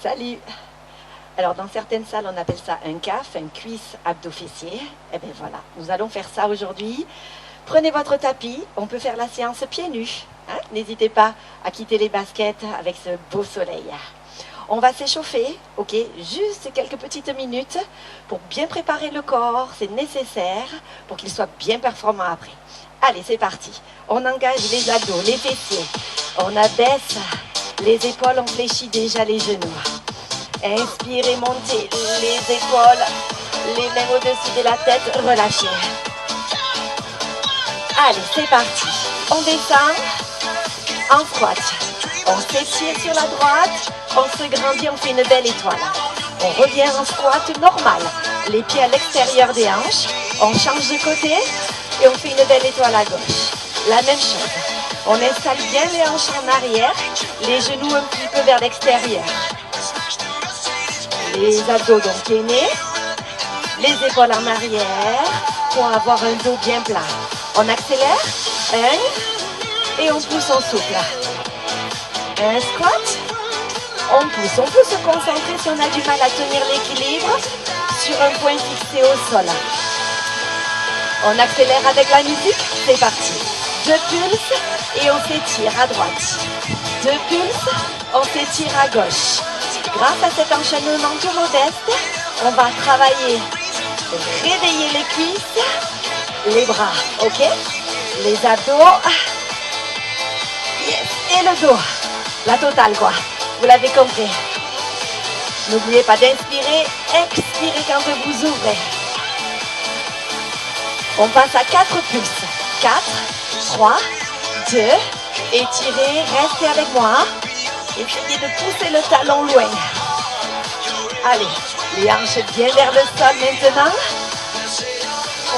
Salut. Alors dans certaines salles on appelle ça un CAF, un cuisse abdos fessier. Et bien voilà, nous allons faire ça aujourd'hui. Prenez votre tapis, on peut faire la séance pieds nus. Hein? N'hésitez pas à quitter les baskets avec ce beau soleil. On va s'échauffer, ok, juste quelques petites minutes pour bien préparer le corps, c'est nécessaire pour qu'il soit bien performant après. Allez, c'est parti. On engage les abdos, les fessiers. On abaisse les épaules, on fléchit déjà les genoux. Inspirez, montez les épaules, les mains au-dessus de la tête, relâchez. Allez, c'est parti. On descend en squat. On s'étire sur la droite, on se grandit, on fait une belle étoile. On revient en squat normal. Les pieds à l'extérieur des hanches. On change de côté et on fait une belle étoile à gauche. La même chose. On installe bien les hanches en arrière, les genoux un petit peu vers l'extérieur. Les abdos donc gainés, les épaules en arrière pour avoir un dos bien plat. On accélère, et on pousse, on souffle. Un squat, on pousse. On peut se concentrer si on a du mal à tenir l'équilibre sur un point fixé au sol. On accélère avec la musique, c'est parti. 2 pulses et on s'étire à droite. 2 pulses, on s'étire à gauche. Grâce à cet enchaînement tout modeste, on va travailler, réveiller les cuisses, les bras, ok? Les abdos, yes, et le dos. La totale quoi, vous l'avez compris. N'oubliez pas d'inspirer, expirer quand vous ouvrez. On passe à 4 pulses. 4, 3, 2, étirez, restez avec moi. Essayez de pousser le talon loin. Allez, les hanches bien vers le sol maintenant.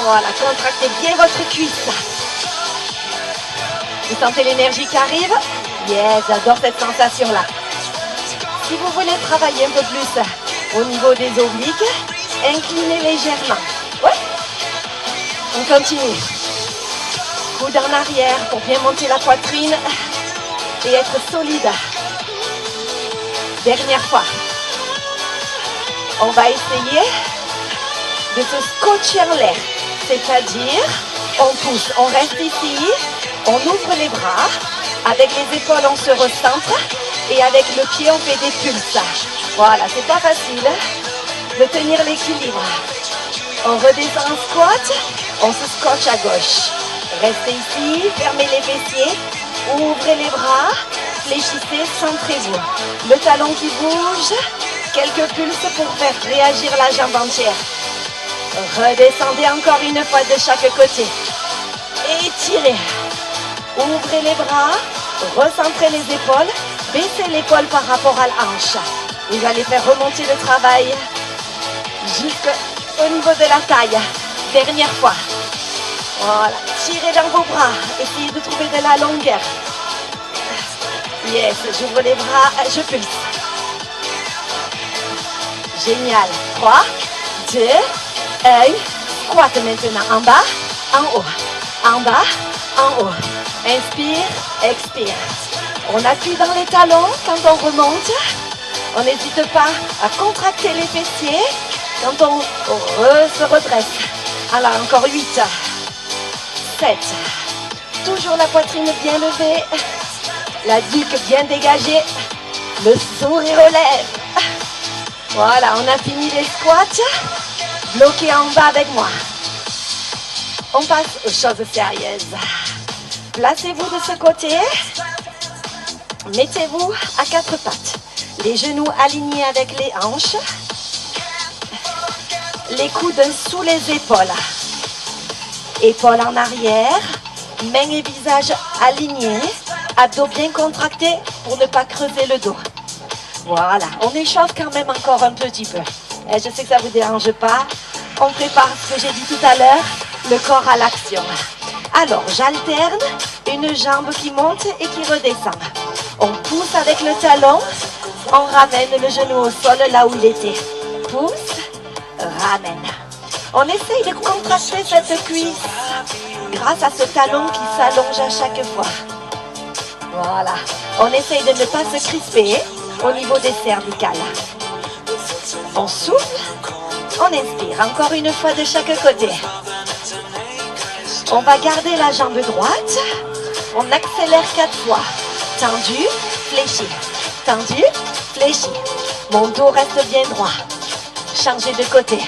Voilà, contractez bien votre cuisse. Vous sentez l'énergie qui arrive? Yes, j'adore cette sensation-là. Si vous voulez travailler un peu plus au niveau des obliques, inclinez légèrement. Ouais. On continue. Coude en arrière pour bien monter la poitrine et être solide. Dernière fois. On va essayer de se scotcher en l'air. C'est-à-dire, on pousse, on reste ici, on ouvre les bras. Avec les épaules, on se recentre. Et avec le pied, on fait des pulses. Voilà, c'est pas facile de tenir l'équilibre. On redescend en squat, on se scotche à gauche. Restez ici, fermez les fessiers, ouvrez les bras, fléchissez, centrez-vous. Le talon qui bouge, quelques pulses pour faire réagir la jambe entière. Redescendez encore une fois de chaque côté. Étirez. Ouvrez les bras, recentrez les épaules, baissez l'épaule par rapport à la hanche. Vous allez faire remonter le travail jusqu'au niveau de la taille. Dernière fois. Voilà, tirez dans vos bras, essayez de trouver de la longueur. Yes, j'ouvre les bras, je pulse. Génial. 3, 2, 1. Squat maintenant. En bas, en haut. En bas, en haut. Inspire, expire. On appuie dans les talons quand on remonte. On n'hésite pas à contracter les fessiers quand on se redresse. Alors, encore 8. 7. Toujours la poitrine bien levée. La nuque bien dégagée. Le sourire aux lèvres. Voilà, on a fini les squats. Bloquez en bas avec moi. On passe aux choses sérieuses. Placez-vous de ce côté. Mettez-vous à 4 pattes. Les genoux alignés avec les hanches. Les coudes sous les épaules. Épaules en arrière. Mains et visage alignés. Abdos bien contractés pour ne pas creuser le dos. Voilà, on échauffe quand même encore un petit peu. Et je sais que ça ne vous dérange pas. On prépare ce que j'ai dit tout à l'heure, le corps à l'action. Alors, j'alterne une jambe qui monte et qui redescend. On pousse avec le talon, on ramène le genou au sol là où il était. Pousse, ramène. On essaye de contracter cette cuisse grâce à ce talon qui s'allonge à chaque fois. Voilà, on essaye de ne pas se crisper. au niveau des cervicales. On souffle, on inspire. Encore une fois de chaque côté. On va garder la jambe droite. On accélère 4 fois. Tendu, fléchi. Tendu, fléchi. Mon dos reste bien droit. Changer de côté.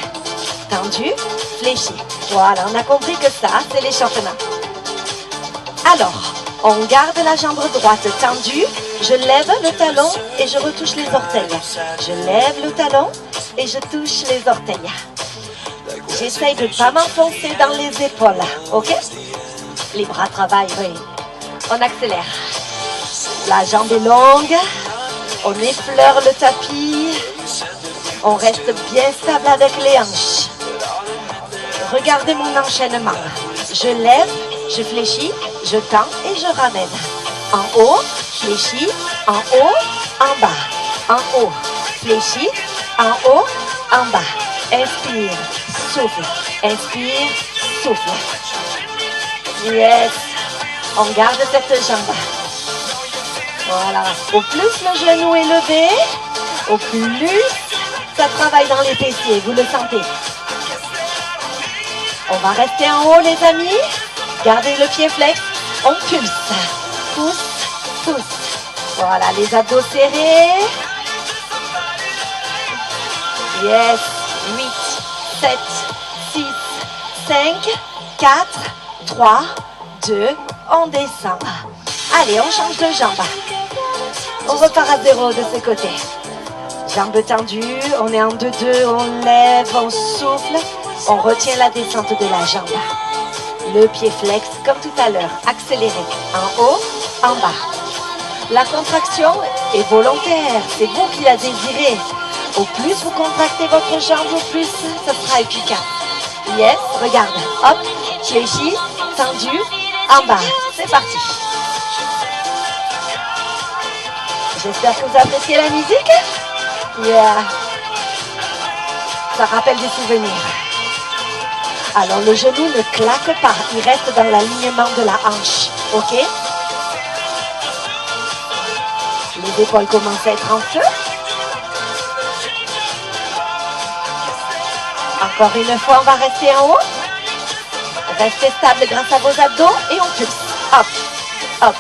Tendu, fléchi. Voilà, on a compris que ça, c'est l'échauffement. Alors, on garde la jambe droite tendue. Je lève le talon et je retouche les orteils. Je lève le talon et je touche les orteils. J'essaye de ne pas m'enfoncer dans les épaules. Ok? Les bras travaillent, oui. On accélère. La jambe est longue. On effleure le tapis. On reste bien stable avec les hanches. Regardez mon enchaînement. Je lève, je fléchis, je tends et je ramène. En haut, fléchis, en haut, en bas. En haut, fléchis, en haut, en bas. Inspire, souffle. Inspire, souffle. Yes. On garde cette jambe. Voilà. Au plus le genou est levé, au plus ça travaille dans les fessiers. Vous le sentez. On va rester en haut, les amis. Gardez le pied flex. On pulse. Pousse, pousse. Voilà, les abdos serrés. Yes. 8, 7, 6, 5, 4, 3, 2. On descend. Allez, on change de jambe. On repart à 0 de ce côté. Jambes tendues. On est en 2-2. On lève, on souffle. On retient la descente de la jambe. Le pied flex comme tout à l'heure. Accéléré. En haut, en bas. La contraction est volontaire. C'est vous qui la désirez. Au plus vous contractez votre jambe, au plus ça sera efficace. Yes, regarde. Hop, fléchi, tendu, en bas. C'est parti. J'espère que vous appréciez la musique. Yeah. Ça rappelle des souvenirs. Alors le genou ne claque pas, il reste dans l'alignement de la hanche, ok? Les épaules commencent à être en feu. Encore une fois, on va rester en haut. Restez stable grâce à vos abdos et on pulse. Hop, hop.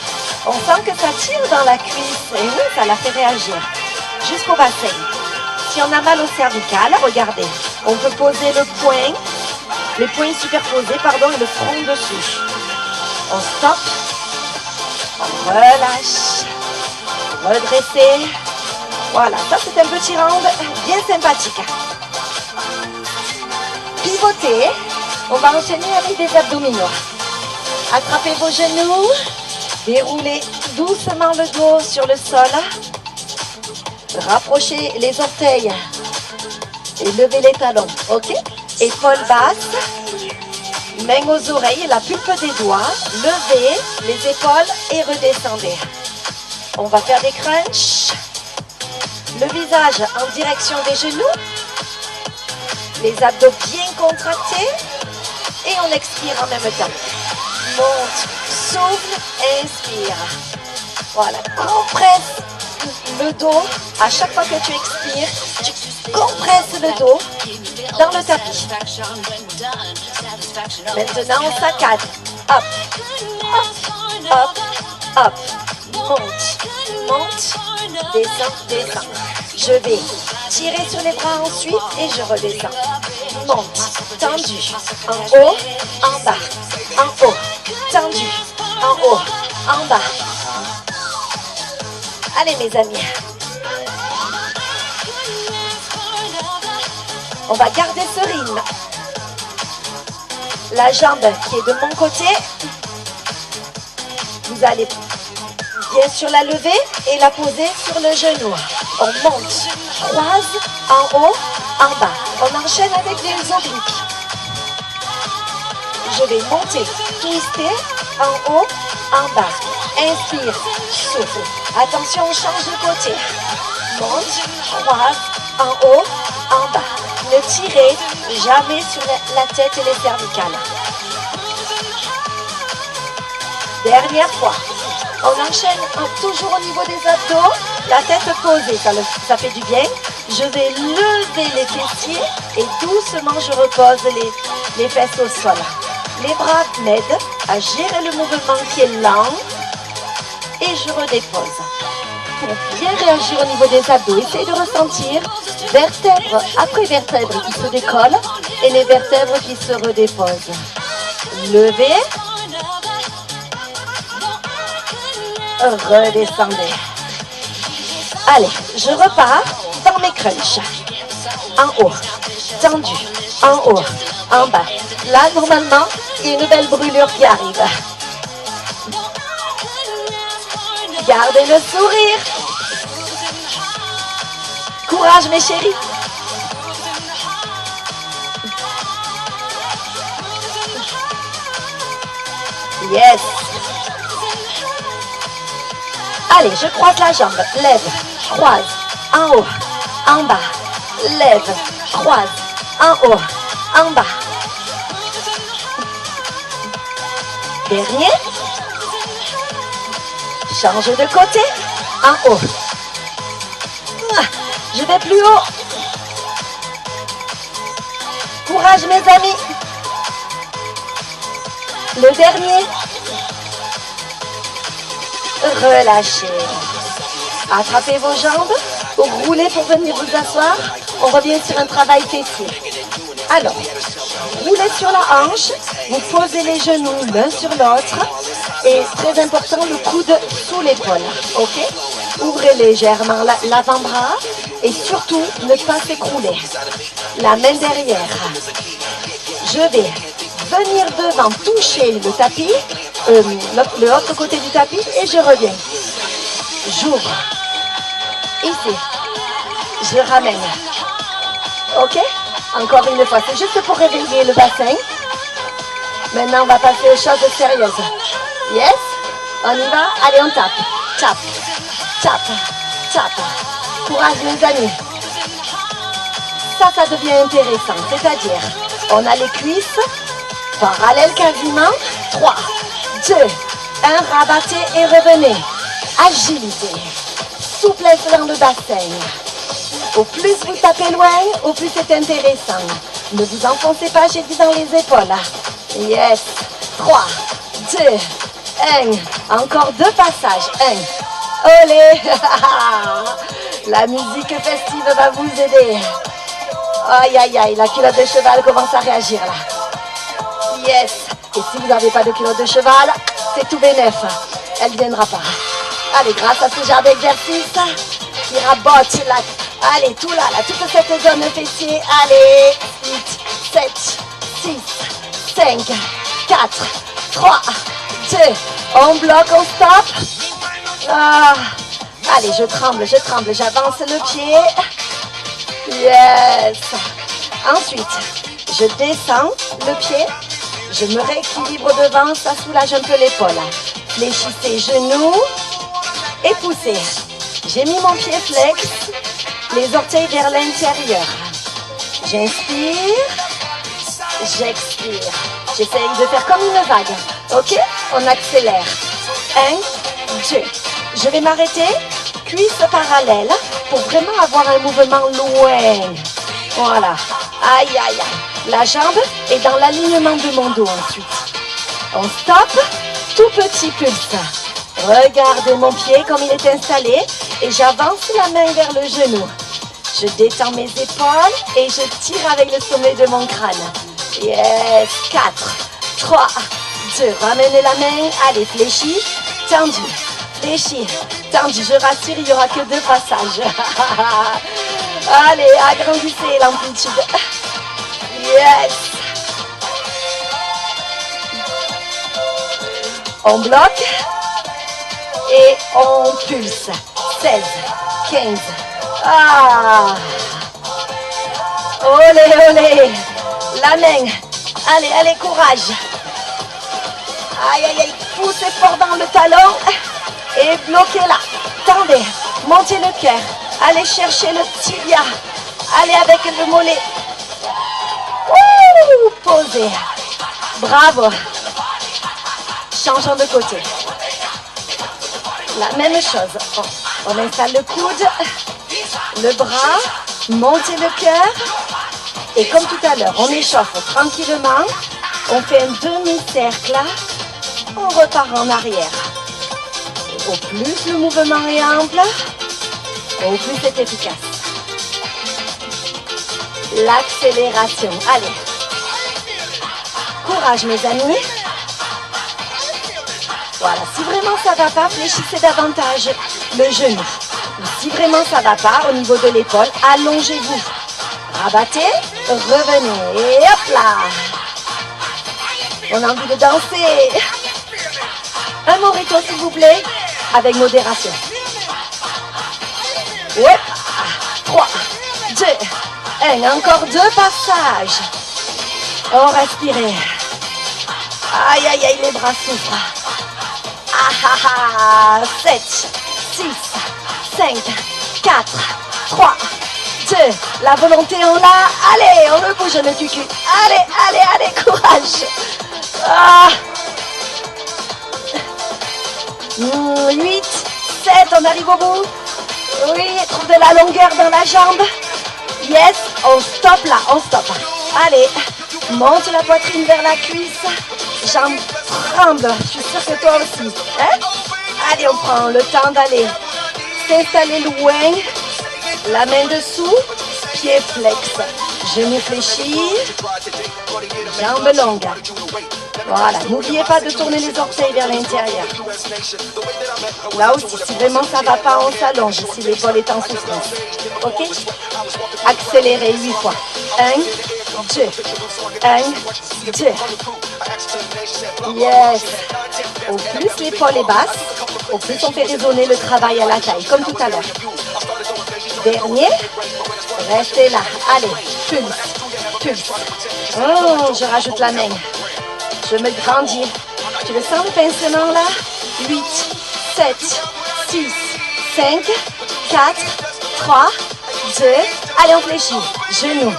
On sent que ça tire dans la cuisse et oui, ça la fait réagir. Jusqu'au bassin. Si on a mal au cervical, regardez, on peut poser le poing. Les poings superposés, pardon, et le front dessus. On stoppe. On relâche. Redresser. Voilà, ça c'est un petit round bien sympathique. Pivotez. On va enchaîner avec des abdominaux. Attrapez vos genoux. Déroulez doucement le dos sur le sol. Rapprochez les orteils. Et levez les talons, ok? Épaules basses, mains aux oreilles, la pulpe des doigts, levez les épaules et redescendez. On va faire des crunchs. Le visage en direction des genoux. Les abdos bien contractés. Et on expire en même temps. Monte, souffle, inspire. Voilà, compresse le dos. À chaque fois que tu expires, tu compresses le dos dans le tapis. Maintenant, on saccade. Hop, hop, hop, hop. Monte, monte, descend, descend. Je vais tirer sur les bras ensuite et je redescends. Monte, tendu, en haut, en bas, en haut, tendu, en haut, en bas. Allez mes amis. On va garder ce rythme. La jambe qui est de mon côté, vous allez bien sûr la lever et la poser sur le genou. On monte, croise, en haut, en bas. On enchaîne avec des obliques. Je vais monter, twister, en haut, en bas. Inspire, souffle. Attention, on change de côté. Monte, croise, en haut, en bas. Ne tirez jamais sur la tête et les cervicales. Dernière fois. On enchaîne toujours au niveau des abdos. La tête posée, ça fait du bien. Je vais lever les fessiers et doucement je repose les fesses au sol. Les bras m'aident à gérer le mouvement qui est lent et je redépose. Pour bien réagir au niveau des abdos, essayez de ressentir vertèbre après vertèbre qui se décolle et les vertèbres qui se redéposent. Levez. Redescendez. Allez, je repars dans mes crunchs. En haut, tendu, en haut, en bas. Là, normalement, il y a une belle brûlure qui arrive. Gardez le sourire. Courage, mes chéris. Yes. Allez, je croise la jambe. Lève, croise, en haut, en bas. Lève, croise, en haut, en bas. Dernier. Change de côté, en haut. Je vais plus haut. Courage, mes amis. Le dernier. Relâchez. Attrapez vos jambes. Roulez pour venir vous asseoir. On revient sur un travail fessier. Alors, roulez sur la hanche. Vous posez les genoux l'un sur l'autre. Et très important, le coude sous l'épaule. Ok? Ouvrez légèrement l'avant-bras. Et surtout, ne pas s'écrouler. La main derrière. Je vais venir devant, toucher le tapis, l'autre côté du tapis, et je reviens. J'ouvre. Ici. Je ramène. Ok? Encore une fois, c'est juste pour réveiller le bassin. Maintenant, on va passer aux choses sérieuses. Yes? On y va? Allez, on tape. Tape. Tape. Tape. Courage, mes amis. Ça devient intéressant. C'est-à-dire, on a les cuisses parallèles quasiment. 3, 2, 1, rabattez et revenez. Agilité. Souplesse dans le bassin. Au plus vous tapez loin, au plus c'est intéressant. Ne vous enfoncez pas, j'ai dit, dans les épaules. Yes. 3, 2, 1. Encore 2 passages. 1. Olé. La musique festive va vous aider. Aïe, aïe, aïe. La culotte de cheval commence à réagir là. Yes. Et si vous n'avez pas de culotte de cheval, c'est tout bénef. Elle ne viendra pas. Allez, grâce à ce genre d'exercice qui rabote là. Allez, tout là, toute cette zone fessier. Allez, 8, 7, 6, 5, 4, 3, 2. On bloque, on stop. Ah. Allez, je tremble, j'avance le pied. Yes. Ensuite, je descends le pied. Je me rééquilibre devant, ça soulage un peu l'épaule. Fléchissez genoux et poussez. J'ai mis mon pied flex, les orteils vers l'intérieur. J'inspire, j'expire. J'essaye de faire comme une vague. Ok? On accélère. 1, 2. Je vais m'arrêter, cuisses parallèles, pour vraiment avoir un mouvement loin. Voilà. Aïe, aïe, aïe. La jambe est dans l'alignement de mon dos ensuite. On stoppe, tout petit pulse. Regardez mon pied comme il est installé et j'avance la main vers le genou. Je détends mes épaules et je tire avec le sommet de mon crâne. Yes. 4, 3, 2. Ramenez la main. Allez, fléchis, tendu. Fléchis, tendu. Je rassure, il n'y aura que 2 passages. Allez, agrandissez l'amplitude. Yes. On bloque et on pulse. 16, 15. Ah. Olé, olé. La main. Allez, allez, courage. Aïe, aïe, aïe. Poussez fort dans le talon. Et bloquez là. Tendez. Montez le cœur. Allez chercher le tibia. Allez avec le mollet. Ouh, posez. Bravo. Changeons de côté. La même chose. On installe le coude, le bras, montez le cœur. Et comme tout à l'heure, on échauffe tranquillement. On fait un demi-cercle. On repart en arrière. Au plus le mouvement est ample, au plus c'est efficace. L'accélération. Allez. Courage mes amis. Voilà, si vraiment ça ne va pas, fléchissez davantage le genou. Si vraiment ça ne va pas, au niveau de l'épaule, allongez-vous. Rabattez, revenez. Et hop là. On a envie de danser. Un morito s'il vous plaît, avec modération. Ouais. 3, 2, 1. Encore 2 passages. On respire. Aïe, aïe, aïe, les bras souffrent. Ah, ah, ah. 7, 6, 5, 4, 3, 2. La volonté, on l'a. Allez, on le bouge le cucu. Allez, allez, allez, courage. Ah. 8, 7, on arrive au bout. Oui, trouve de la longueur dans la jambe. Yes, on stoppe là, on stoppe. Allez, monte la poitrine vers la cuisse. Jambes tremblent, je suis sûre que toi aussi. Hein? Allez, on prend le temps d'aller s'installer loin. La main dessous, pied flex. Genou fléchi, jambes longues. Voilà, n'oubliez pas de tourner les orteils vers l'intérieur. Là aussi, si vraiment ça ne va pas, on s'allonge si l'épaule est en souffrance. Ok? Accélérez 8 fois. 1, 2, 1, 2. Yes. Au plus l'épaule est basse, au plus on fait résonner le travail à la taille, comme tout à l'heure. Dernier. Restez là. Allez, pulse, pulse. Oh, je rajoute la main. Je me grandis. Tu le sens le pincement là? 8, 7, 6, 5, 4, 3, 2. Allez, on fléchit. Genoux,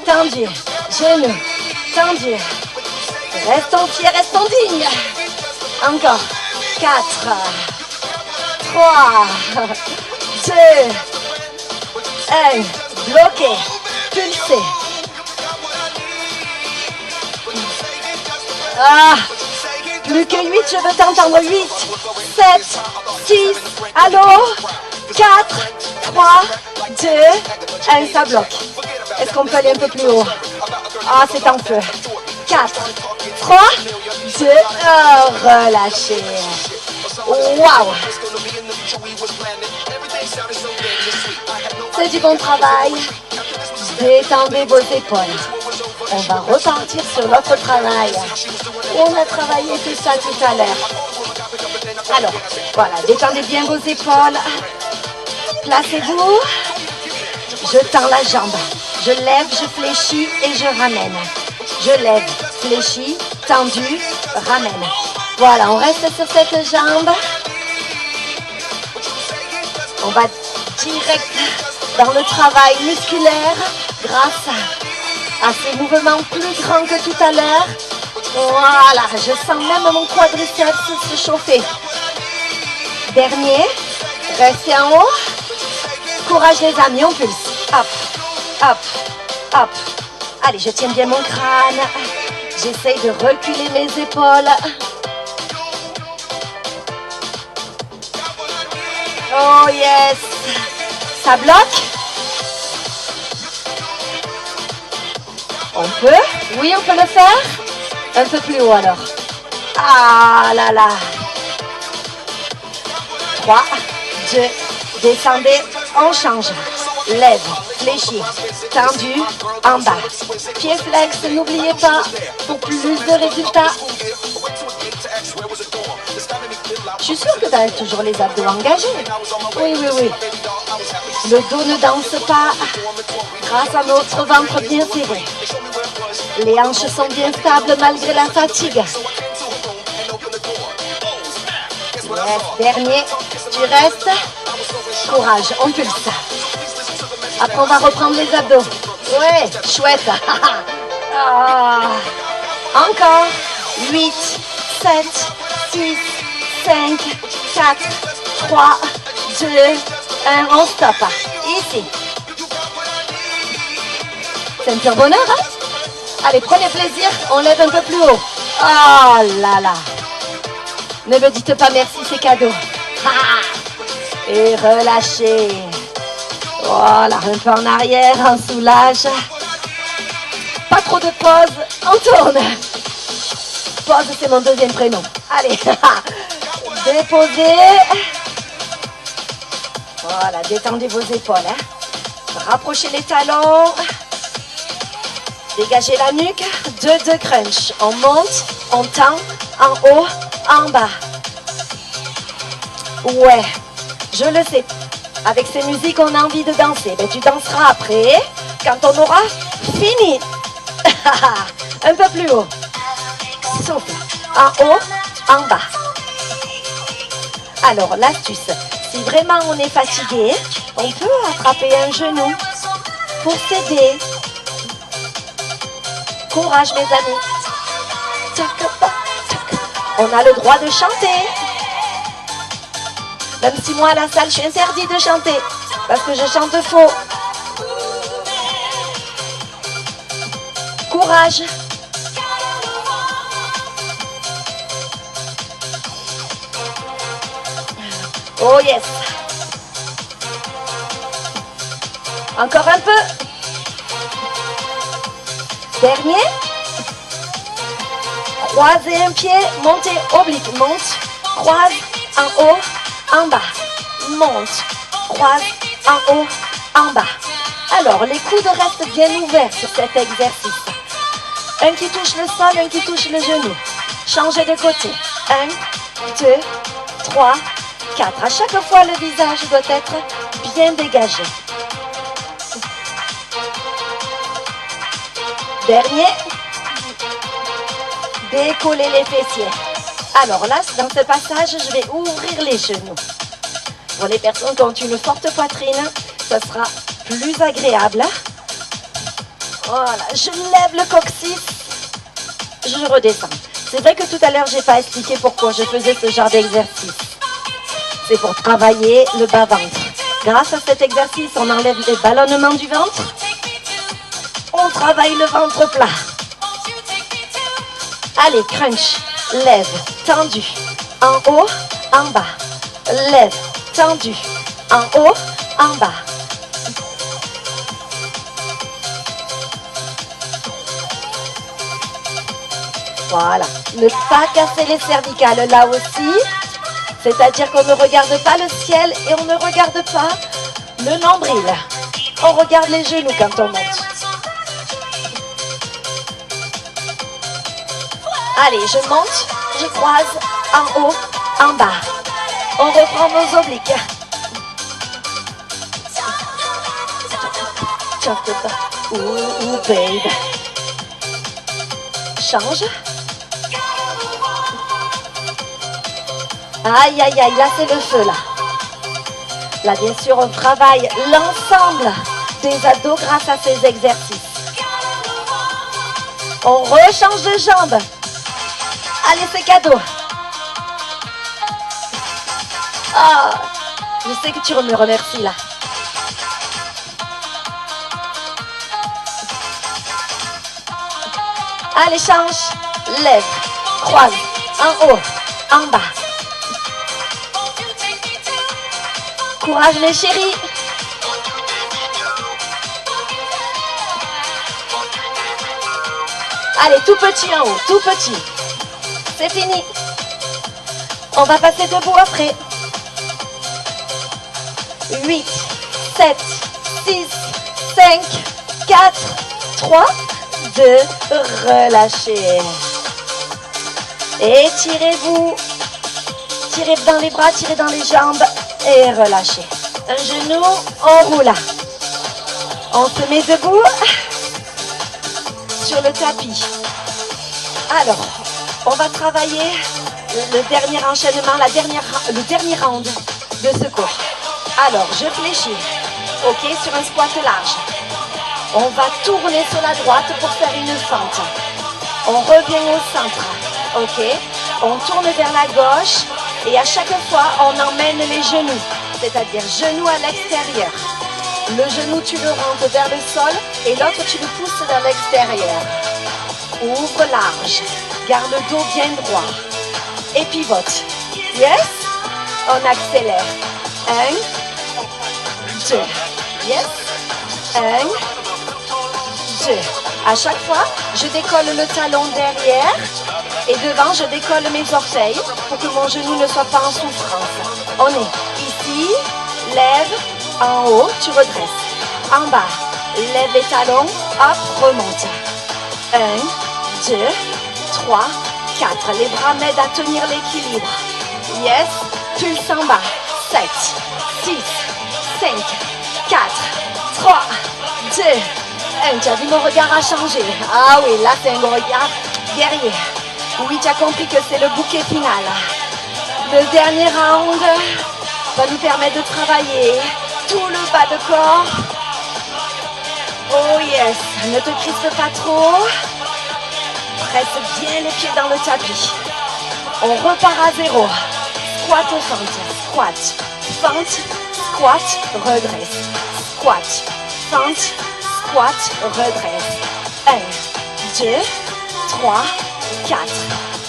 tendu. Genoux, tendu. Restons fiers, restons dignes. Encore. 4, 3, 2, 1. Bloqué. Pulsé. Ah, plus que 8, je veux t'entendre. 8, 7, 6, allô, 4, 3, 2, 1, ça bloque. Est-ce qu'on peut aller un peu plus haut? Ah, c'est en feu. 4, 3, 2, oh, relâchez. Waouh. C'est du bon travail. Détendez vos épaules. On va repartir sur notre travail. On a travaillé tout ça tout à l'heure. Alors, voilà, détendez bien vos épaules. Placez-vous. Je tends la jambe. Je lève, je fléchis et je ramène. Je lève, fléchis, tendu, ramène. Voilà, on reste sur cette jambe. On va direct dans le travail musculaire grâce à ces mouvements plus grands que tout à l'heure. Voilà, je sens même mon quadriceps se chauffer. Dernier, restez en haut. Courage les amis, on pulse. Hop, hop, hop. Allez, je tiens bien mon crâne. J'essaye de reculer mes épaules. Oh yes. Ça bloque? On peut? Oui, on peut le faire? Un peu plus haut alors. Ah là là. 3, 2, descendez, on change. Lève, fléchis, tendu, en bas. Pied flex, n'oubliez pas, pour plus de résultats. Je suis sûre que tu as toujours les abdos engagés. Oui, oui, oui. Le dos ne danse pas grâce à notre ventre bien serré. Les hanches sont bien stables malgré la fatigue. Yes, dernier, tu restes. Courage, on pulse. Après, on va reprendre les abdos. Ouais, chouette. Ah. Encore. 8, 7, 6, 5, 4, 3, 2, 1, on stoppe. Ici. Ceinture bonheur, hein? Allez, prenez plaisir, on lève un peu plus haut. Oh là là. Ne me dites pas merci, c'est cadeau. Ah. Et relâchez. Voilà, un peu en arrière, on soulage. Pas trop de pause, on tourne. Pause, c'est mon deuxième prénom. Allez, déposez. Voilà, détendez vos épaules. Hein. Rapprochez les talons. Dégagez la nuque. 2 crunch. On monte, on tend, en haut, en bas. Ouais, je le sais. Avec ces musiques, on a envie de danser. Mais tu danseras après, quand on aura fini. Un peu plus haut. Souffle. En haut, en bas. Alors, l'astuce, si vraiment on est fatigué, on peut attraper un genou pour s'aider. Courage, mes amis. On a le droit de chanter. Même si moi, à la salle, je suis interdite de chanter parce que je chante faux. Courage. Oh yes. Encore un peu. Dernier. Croisez un pied, montez oblique. Monte, croise, en haut, en bas. Monte, croise, en haut, en bas. Alors, les coudes restent bien ouverts sur cet exercice. Un qui touche le sol, un qui touche le genou. Changez de côté. 1, 2, 3, 4. À chaque fois, le visage doit être bien dégagé. Dernier. Décollez les fessiers. Alors là, dans ce passage, je vais ouvrir les genoux. Pour les personnes qui ont une forte poitrine, ce sera plus agréable. Voilà, je lève le coccyx. Je redescends. C'est vrai que tout à l'heure, je n'ai pas expliqué pourquoi je faisais ce genre d'exercice. C'est pour travailler le bas-ventre. Grâce à cet exercice, on enlève les ballonnements du ventre. On travaille le ventre plat. Allez, crunch, lève, tendu, en haut, en bas. Lève, tendu, en haut, en bas. Voilà, ne pas casser les cervicales là aussi. C'est-à-dire qu'on ne regarde pas le ciel et on ne regarde pas le nombril. On regarde les genoux quand on monte. Allez, je monte, je croise, en haut, en bas. On reprend nos obliques. Ouh, babe. Change. Aïe, aïe, aïe, là c'est le feu, là. Là, bien sûr, on travaille l'ensemble des abdos grâce à ces exercices. On rechange de jambes. Allez, c'est cadeau. Ah, je sais que tu me remercies, là. Allez, change. Lève, croise, en haut, en bas. Courage mes chéris. Allez, tout petit en haut, tout petit. C'est fini. On va passer debout après. 8, 7, 6, 5, 4, 3, 2, relâchez. Étirez-vous. Tirez dans les bras, tirez dans les jambes. Et relâchez. Un genou, on roule. On se met debout sur le tapis. Alors, on va travailler le dernier enchaînement, le dernier round de ce cours. Alors, je fléchis. Ok, sur un squat large. On va tourner sur la droite pour faire une fente. On revient au centre. Ok. On tourne vers la gauche et à chaque fois, on emmène les genoux. C'est-à-dire genoux à l'extérieur. Le genou, tu le rentres vers le sol et l'autre, tu le pousses vers l'extérieur. Ouvre large. Garde le dos bien droit. Et pivote. Yes? On accélère. 1, 2. Yes? 1, 2. À chaque fois, je décolle le talon derrière et devant, je décolle mes orteils pour que mon genou ne soit pas en souffrance. On est ici, lève, en haut, tu redresses. En bas, lève les talons, hop, remonte. 1, 2, 3, 4. Les bras m'aident à tenir l'équilibre. Yes, pulse en bas. 7, 6, 5, 4, 3, 2, 1. Tu as vu, mon regard a changé. Ah oui, là c'est un regard guerrier. Oui, tu as compris que c'est le bouquet final. Le dernier round va nous permettre de travailler tout le bas de corps. Oh yes, ne te crispe pas trop. Presse bien les pieds dans le tapis. On repart à zéro. Squat, fente, squat, fente, squat, redresse. Squat, fente, squat, redresse. 1, 2, 3, 4.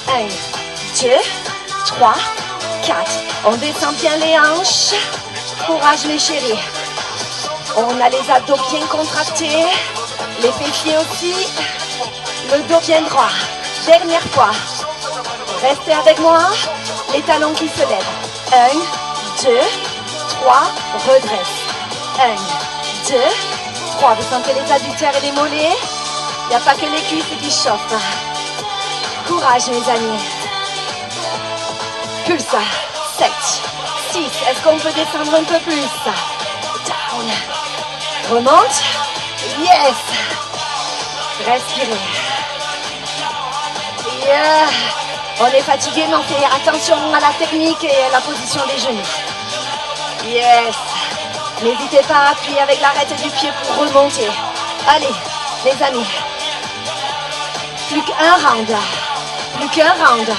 1, 2, 3, 4. On descend bien les hanches. Courage mes chéris. On a les abdos bien contractés. Les fessiers aussi. Le dos bien droit. Dernière fois. Restez avec moi. Les talons qui se lèvent. 1, 2, 3. Redresse. 1, 2, 3. Vous sentez les adducteurs et les mollets? Il n'y a pas que les cuisses qui chauffent. Courage mes amis. Pulse. 7, 6. Est-ce qu'on peut descendre un peu plus? Down. Remonte. Yes. Respirez. Yeah. On est fatigué, mais on fait attention à la technique et à la position des genoux. Yes. N'hésitez pas à appuyer avec l'arête du pied pour remonter. Allez, les amis. Plus qu'un round. Plus qu'un round.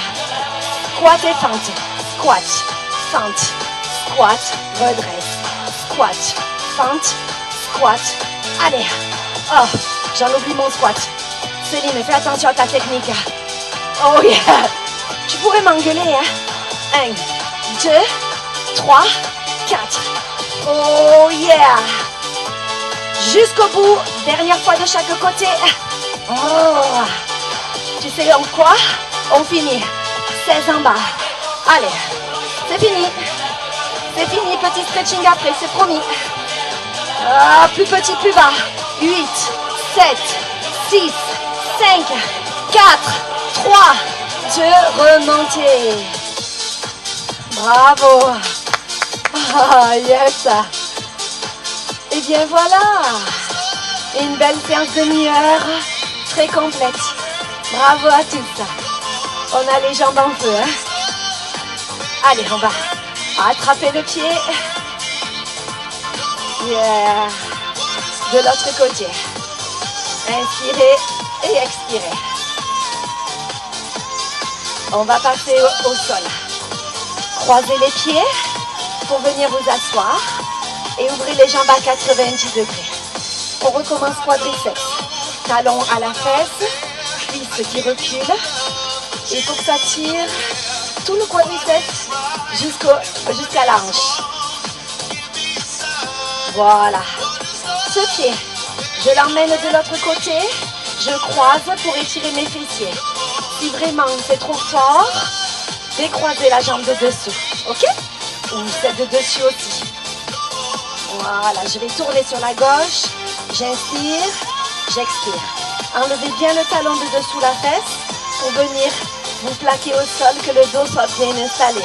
Squat et fente. Squat, fente, squat, redresse. Squat, fente, squat. Allez. Oh, j'en oublie mon squat. Céline, fais attention à ta technique. Oh yeah. Tu pourrais m'engueuler, hein. 1, 2, 3, 4. Oh yeah. Jusqu'au bout. Dernière fois de chaque côté. Oh. Tu sais en quoi? On finit. 16 en bas. Allez. C'est fini. C'est fini. Petit stretching après. C'est promis. Ah, plus petit, plus bas. 8, 7, 6, 5, 4, 3, 2, remontez. Bravo. Ah, yes. Et bien voilà. Une belle séance demi-heure. Très complète. Bravo à tous. On a les jambes en feu. Hein? Allez, on va attraper le pied. Yeah. De l'autre côté. Inspirez et expirez. On va passer au sol. Croisez les pieds pour venir vous asseoir et ouvrez les jambes à 90 degrés. On recommence quadriceps. Talon à la fesse, cuisse qui recule. Il faut que ça tire tout le quadriceps jusqu'à la hanche. Voilà. Ce pied, je l'emmène de l'autre côté. Je croise pour étirer mes fessiers. Si vraiment c'est trop fort, décroisez la jambe de dessous. Ok? Ou celle de dessus aussi. Voilà, je vais tourner sur la gauche. J'inspire, j'expire. Enlevez bien le talon de dessous la fesse pour venir vous plaquer au sol, que le dos soit bien installé.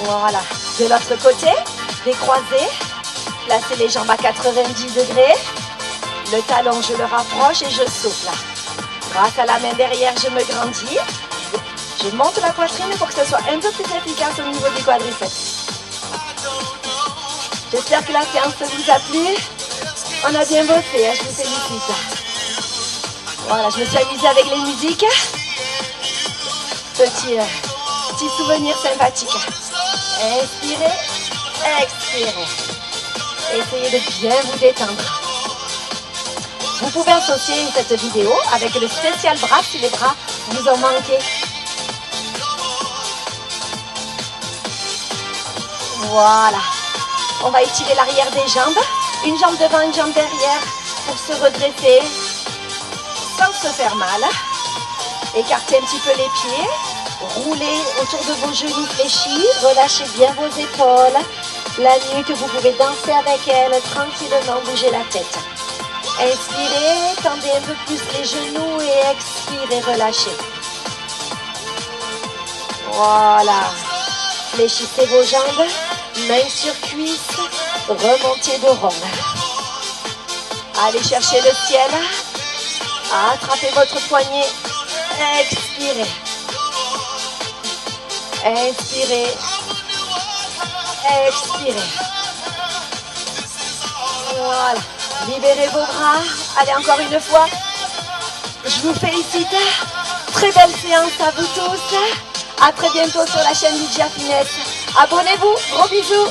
Voilà. De l'autre côté, décroisez. Placez les jambes à 90 degrés. Le talon, je le rapproche et je souffle. Grâce à la main derrière, je me grandis. Je monte la poitrine pour que ce soit un peu plus efficace au niveau du quadriceps. J'espère que la séance vous a plu. On a bien bossé, hein, je vous félicite. Voilà, je me suis amusée avec les musiques. Petit souvenir sympathique. Inspirez, expirez. Essayez de bien vous détendre. Vous pouvez associer cette vidéo avec le spécial bras si les bras vous ont manqué. Voilà. On va étirer l'arrière des jambes. Une jambe devant, une jambe derrière pour se redresser sans se faire mal. Écartez un petit peu les pieds. Roulez autour de vos genoux fléchis. Relâchez bien vos épaules. La nuque, vous pouvez danser avec elle tranquillement, bougez la tête. Inspirez, tendez un peu plus les genoux et expirez, relâchez. Voilà. Fléchissez vos jambes, mains sur cuisses, remontez de rond. Allez chercher le ciel. Attrapez votre poignet. Expirez. Inspirez. Expirez. Voilà. Libérez vos bras. Allez, encore une fois. Je vous félicite. Très belle séance à vous tous. À très bientôt sur la chaîne Lydia Finesse. Abonnez-vous. Gros bisous.